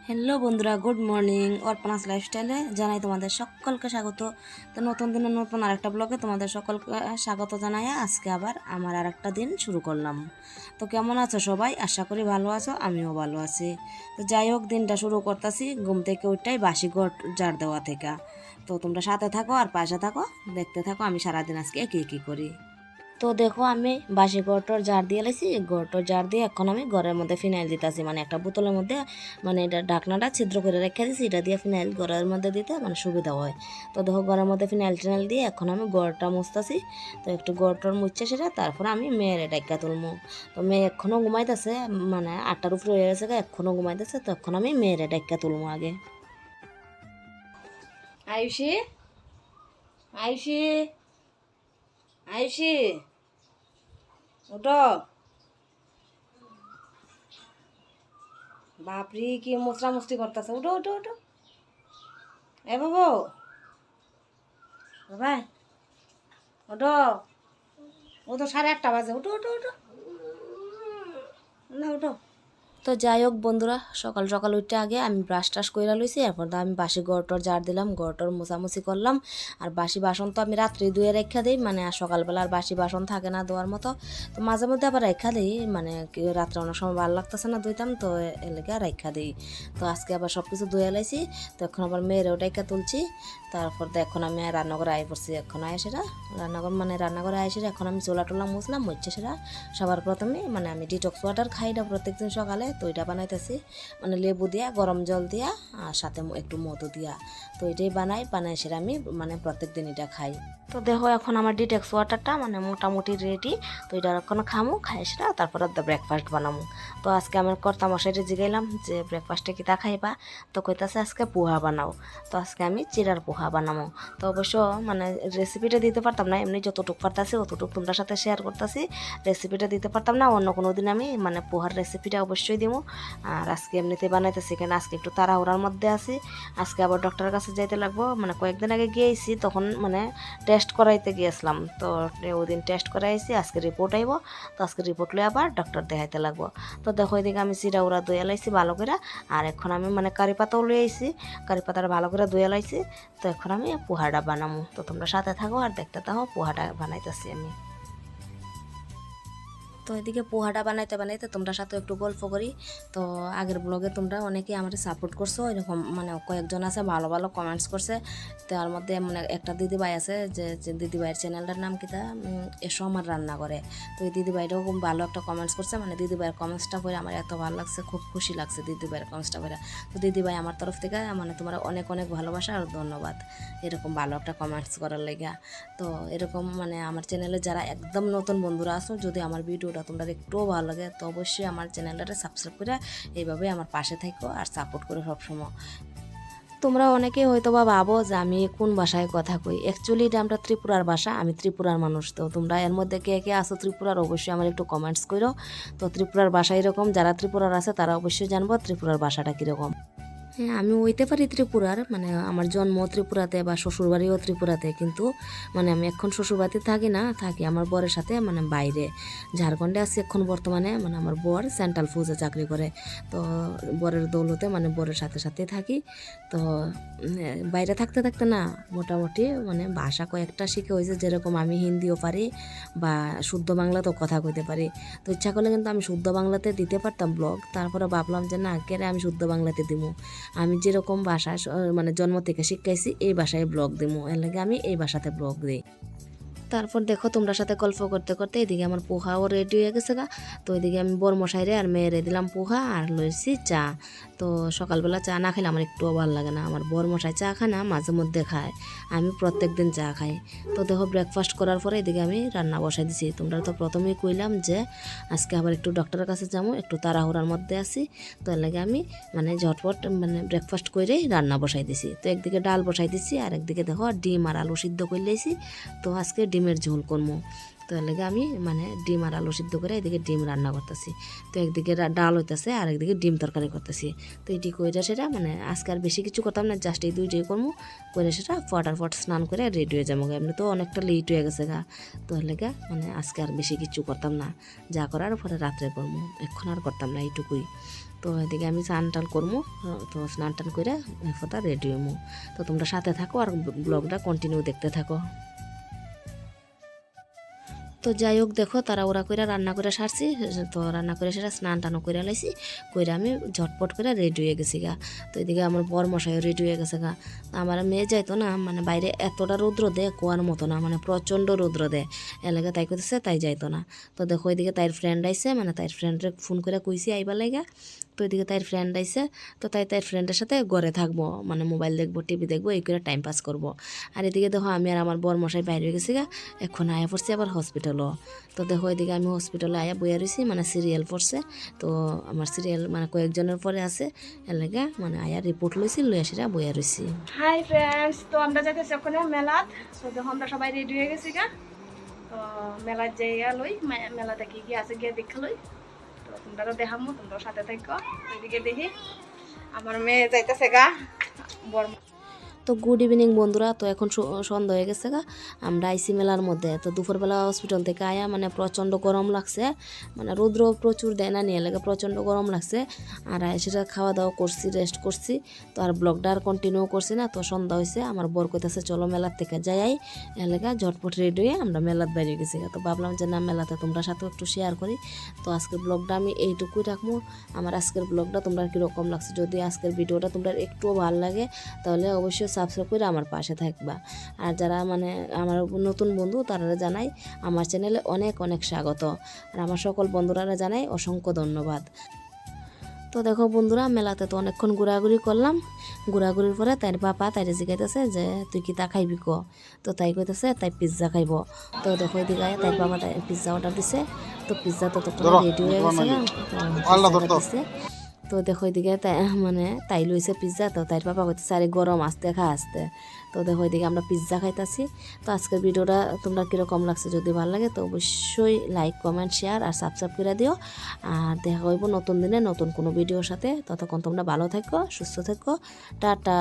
Hello বন্ধুরা, good morning. অর্পণাস লাইফস্টাইলে জানাই তোমাদের সকলকে স্বাগত। তো নতুন দিনে নতুন আরেকটা ব্লগে তোমাদের সকলকে স্বাগত জানাই। আজকে আবার আমার আরেকটা দিন শুরু করলাম। তো কেমন আছো সবাই? আশা করি ভালো আছো, আমিও ভালো আছি। তো যাই হোক, দিনটা শুরু করতেছি ঘুম থেকে উঠটাই বাসি ঘর ঝাড় দেওয়া থেকে। তো তোমরা সাথে থাকো আর পাশে থাকো, দেখতে থাকো আমি সারাদিন আজকে কী করি। তো দেখো, আমি বাসি গড়টর জার দিয়ে লাইছি। গড়টর জার দিয়ে এখন আমি ঘরের মধ্যে ফিনাইল দিতেছি, মানে একটা বোতলের মধ্যে, মানে এটা ঢাকনাটা ছিদ্র করে রেখে দিছি। এটা দিয়ে ফিনাইল ঘরের মধ্যে দিতে মানে সুবিধা হয়। তো দেখো, ঘরের মধ্যে ফিনাইল টিনাইল দিয়ে এখন আমি গড়টা মুছতেছি। তো একটু গড়টর মুছছে সেটা, তারপর আমি মেয়ের ডাইকা তুলবো। তো মেয়ে এখনও ঘুমাইতেছে, মানে 8টার উপরে হয়ে গেছে, এখনও ঘুমাইতেছে। তো এখন আমি মেয়ের ডাইকা তুলবো আগে। আয়ুষি, আয়ুষি, আয়ুষি, ওটো। বাপরে, কি মুচড়া মুচড়ি করতেছে! উঠো উঠো উঠো, এ বাবু, বাবা ওঠো। ও তো 8:30 বাজে, উঠো উঠো উঠো, না উঠো। তো যাই হোক বন্ধুরা, সকাল সকাল উঠতে আগে আমি ব্রাশ টাশ কইরা লইছি। এরপর তো আমি বাসি গড়টর জার দিলাম, গড়টর মোছামুছি করলাম। আর বাসি বাসন তো আমি রাত্রে ধুয়ে রেখা দিই, মানে আর সকালবেলা আর বাসি বাসন থাকে না ধোয়ার মতো। তো মাঝে মধ্যে আবার রেখা দিই, মানে রাত্রে অনেক সময় ভালো লাগতেছে না ধুইতাম, তো এলাকা রেখা দিই। তো আজকে আবার সব কিছু ধুয়ে লাইছি। তো এখন আবার মেয়েরও ডাইকা তুলছি। তারপর তো এখন আমি রান্নাঘরে আই পড়ছি। এখন আয় সেটা রান্নাঘর, মানে রান্নাঘরে আয় সেটা এখন আমি চোলা টোলা মুছলাম, মুছছে সেটা। সবার প্রথমে মানে আমি ডিটক্স ওয়াটার খাই না প্রত্যেকদিন সকালে। তো এটা বানাইতেছি, মানে লেবু দিয়া, গরম জল দিয়া, আর সাথে একটু মধু দিয়া। তো এটাই বানাই সেটা আমি মানে প্রত্যেক দিন এটা খাই। তো দেখো, এখন আমার ডিটক্স ওয়াটারটা মানে মোটামুটি রেডি। তো এটা এখন খামো, খাই সেটা, তারপরে ব্রেকফাস্ট বানামো। তো আজকে আমার কর্তা মশাইটা জিগাইলাম যে ব্রেকফাস্টে কিতা খাইবা। তো কইতাছে আজকে পোহা বানাও। তো আজকে আমি চিরার পোহা বানাবো। তো অবশ্য মানে রেসিপিটা দিতে পারতাম না, এমনি যতটুকু পারতাছি অতটুকু তোমার সাথে শেয়ার করতেছি। রেসিপিটা দিতে পারতাম না, অন্য কোনো দিন আমি মানে পোহার রেসিপিটা অবশ্যই দিব। আর আজকে এমনিতে বানাইতেছি, কেন আজকে একটু তাড়াহুড়ার মধ্যে আছি। আজকে আবার ডক্টরের কাছে যাইতে লাগবো, মানে কয়েকদিন আগে গিয়েছি, তখন মানে টেস্ট করাইতে গিয়েছিলাম। তো ওই দিন টেস্ট করাইছি, আজকে রিপোর্ট আইব। তো আজকে রিপোর্ট লয়ে আবার ডক্টর দেখাইতে লাগবো। তো দেখো, এদিকে আমি চিরা উড়া ধুয়ে লাইছি ভালো করে। আর এখন আমি মানে কারি পাতাও লয়ে আইছি, কারি পাতাটা ভালো করে ধুয়ে লাইছি। তো এখন আমি পোহাটা বানাবো। তো তোমরা সাথে থাকো আর দেখতে থাকো পোহাটা বানাইতেছি আমি। তো এদিকে পোহাটা বানাইতে বানাইতে তোমরা সাথে একটু গল্প করি। তো আগের ব্লগে তোমরা অনেকেই আমার সাপোর্ট করছো, এরকম মানে কয়েকজন আছে ভালো ভালো কমেন্টস করছে। তার মধ্যে মানে একটা দিদিভাই আছে, যে দিদিভাইয়ের চ্যানেলটার নাম কিতা, এসো আমার রান্না করে। তো এই দিদিভাইটাও খুব ভালো একটা কমেন্টস করছে, মানে দিদিভাইয়ের কমেন্টসটা করে আমার এত ভালো লাগছে, খুব খুশি লাগছে দিদিভাইয়ের কমেন্টসটা করে। তো দিদিভাই, আমার তরফ থেকে মানে তোমার অনেক অনেক ভালোবাসা আর ধন্যবাদ এরকম ভালো একটা কমেন্টস করার লেগা। তো এরকম মানে আমার চ্যানেলে যারা একদম নতুন বন্ধুরা আছো, যদি আমার ভিডিওটা তোমরা একটুও ভালো লাগে, তো অবশ্যই আমার চ্যানেলটা সাবস্ক্রাইব করে এইভাবে আমার পাশে থাকো আর সাপোর্ট করে সবসময়। তোমরা অনেকেই হয়তো বা ভাবো যে আমি কোন ভাষায় কথা কই। অ্যাকচুয়ালি এটা আমরা ত্রিপুরার ভাষা, আমি ত্রিপুরার মানুষ। তো তোমরা এর মধ্যে কে কে আসো ত্রিপুরার, অবশ্যই আমার একটু কমেন্টস করো। তো ত্রিপুরার ভাষা এরকম, যারা ত্রিপুরার আছে তারা অবশ্যই জানবো ত্রিপুরার ভাষাটা কীরকম। হ্যাঁ, আমি হইতে পারি ত্রিপুরার, মানে আমার জন্ম ত্রিপুরাতে বা শ্বশুরবাড়িও ত্রিপুরাতে, কিন্তু মানে আমি এখন শ্বশুরবাড়িতে থাকি না, থাকি আমার বরের সাথে মানে বাইরে ঝাড়খণ্ডে আছি এখন বর্তমানে। মানে আমার বর সেন্ট্রাল ফুজে চাকরি করে। তো বরের দৌলতে মানে বরের সাথে সাথে থাকি। তো বাইরে থাকতে থাকতে না মোটামুটি মানে ভাষা কয়েকটা শিখে হয়েছে, যেরকম আমি হিন্দিও পারি বা শুদ্ধ বাংলাতেও কথা কইতে পারি। তো ইচ্ছা করলে কিন্তু আমি শুদ্ধ বাংলাতে দিতে পারতাম ব্লগ, তারপরে ভাবলাম যে না, কেরে আমি শুদ্ধ বাংলাতে দিব। আমি যেরকম ভাষা মানে জন্ম থেকে শিখাইছি এই ভাষায় ব্লগ দিব, এর লাগে আমি এই ভাষাতে ব্লগ দিই। তারপর দেখো, তোমরা সাথে গল্প করতে করতে এদিকে আমার পোহাও রেডি হয়ে গেছে গা। তো এদিকে আমি বরমশাইরে আর মেয়েরে দিলাম পোহা আর লইছি চা। তো সকালবেলা চা না খেলে আমার একটুও ভালো লাগে না। আমার বরমশাই চা খায় না, মাঝে মধ্যে খায়, আমি প্রত্যেক দিন চা খাই। তো দেখো, ব্রেকফাস্ট করার পরে এদিকে আমি রান্না বসাই দিছি। তোমরা তো প্রথমেই কইলাম যে আজকে আবার একটু ডক্টরের কাছে যাবো, একটু তাড়াহুড়ার মধ্যে আছি। তো এর লাগে আমি মানে ঝটপট মানে ব্রেকফাস্ট করেই রান্না বসাই দিছি। তো একদিকে ডাল বসাই দিছি, আর একদিকে দেখো ডিম আর আলু সিদ্ধ করে লইছি। তো আজকে ডিমের ঝোল করবো। তো এর লাগে আমি মানে ডিম আর আলু সিদ্ধ করে এদিকে ডিম রান্না করতেছি। তো একদিকে ডাল হইতেছে আর একদিকে ডিম তরকারি করতেছি। তো এটি কইরা সেটা মানে আজকে আর বেশি কিছু করতাম না, জাস্ট এই দুইটাই করবো। করে সেটা ফট স্নান করে রেডি হয়ে যাবো। এমনি তো অনেকটা লেট হয়ে গেছে গা। তো এর লাগে মানে আজকে আর বেশি কিছু করতাম না, যা করার পরে রাত্রে করবো, এখন আর করতাম না, এইটুকুই। তো এদিকে আমি স্নান টান করবো, তো স্নান টান করে এরপর রেডি হবো। তো তোমরা সাথে থাকো আর ব্লগটা কন্টিনিউ দেখতে থাকো। তো যাই হোক দেখো তারা ওরা করে রান্না করে সারছি, তো রান্না করে সেটা স্নান টানও করে লাইছি, করে আমি ঝটপট করে রেডি হয়ে গেছি গা। তো এদিকে আমার বর মশাইও রেডি হয়ে গেছে গা। আমার মেয়ে যাইতো না, মানে বাইরে এতটা রৌদ্র দেয় কুয়ার মতো না, মানে প্রচণ্ড রৌদ্র দেয় এলাকা, তাই করতেছে তাই যাইতো না। তো দেখো এদিকে তাইর ফ্রেন্ড আইসে, মানে তাইর ফ্রেন্ডরে ফোন করে কইছি আইবার লাইগা। তো এদিকে তাইর ফ্রেন্ড আইসে, তো তাইর ফ্রেন্ডের সাথে ঘরে থাকবো, মানে মোবাইল দেখবো টিভি দেখবো এই করে টাইম পাস করবো। আর এদিকে দেখো আমি আর আমার বর মশাই বাইরে হয়ে গেছি গা, এখন আয়া পড়ছি আবার হসপিটালও। তো দেখো এদিকে আমি হসপিটালে আয়া বইয়া রয়েছি, মানে সিরিয়াল পড়ছে। তো আমার সিরিয়াল মানে কয়েকজনের পরে আছে এলাকা, মানে আয়া রিপোর্ট লইছি, লইয়া সেটা বইয়া রয়েছি। হাই ফ্রেন্ডস, তো আমরা যাইতেছি ওখানে মেলাত। তো দেখো আমরা সবাই রেডি হয়ে গেছি গা। তো মেলার জায়গা লই, মেলা দেখি কি আছে গিয়ে দেখা লই। তো তোমরা দেখামো, তোমরা সাথে থাকো। এদিকে দেখি আমার মেয়ে যাইতেছে গা বর। তো গুড ইভিনিং বন্ধুরা, তো এখন সন্ধ্যা হয়ে গেছে গা, আমরা আইসি মেলার মধ্যে। তো দুপুরবেলা হসপিটাল থেকে আয়া মানে প্রচণ্ড গরম লাগছে, মানে রৌদ্র প্রচুর দেয় না, নিয়ে লাগে প্রচণ্ড গরম লাগছে। আর সেটা খাওয়া দাওয়া করছি, রেস্ট করছি। তো আর ব্লগটা আর কন্টিনিউ করছি না। তো সন্ধ্যা হয়েছে, আমার বর কইতেছে চলো মেলার থেকে যাই, এলাকা ঝটপট রেডি হয়ে আমরা মেলাত বেরিয়ে গেছি। তো ভাবলাম যে না মেলাতে তোমরা সাথে একটু শেয়ার করি। তো আজকের ব্লগটা আমি এইটুকুই রাখবো। আমার আজকের ব্লগটা তোমরা কীরকম লাগছে, যদি আজকের ভিডিওটা তোমরা একটুও ভালো লাগে তাহলে অবশ্যই সাবস্ক্রাইব করে আমার পাশে থাকবা। আর যারা মানে আমার নতুন বন্ধু তারা জানাই আমার চ্যানেলে অনেক অনেক স্বাগত, আর আমার সকল বন্ধুরা জানাই অসংখ্য ধন্যবাদ। তো দেখো বন্ধুরা মেলাতে তো অনেকক্ষণ ঘোরাঘুরি করলাম, ঘোরাঘুরির পরে তাইর বাবা তাইরে জিজ্ঞাইতেছে যে তুই কি তা খাইবি ক। তো তাই কইতেছে তাই পিৎজা খাইব। তো দেখো এদিকে তাইর বাবা তাই পিৎজা অর্ডার দিছে। তো পিৎজা তো রেডি হয়ে গেছে না। তো দেখো এদিকে তাই মানে তাই লইছে পিৎজা। তো তাইর বাবা কইতেছে আরে গরম আসতে খা আসতে। তো দেখো এদিকে আমরা পিৎজা খাইতেছি। তো আজকের ভিডিওটা তোমরা কীরকম লাগছে, যদি ভালো লাগে তো অবশ্যই লাইক কমেন্ট শেয়ার আর সাবস্ক্রাইব করে দিও। আর দেখা হইব নতুন দিনে নতুন কোনো ভিডিওর সাথে। ততক্ষণ তোমরা ভালো থাকো, সুস্থ থাকো, টাটা।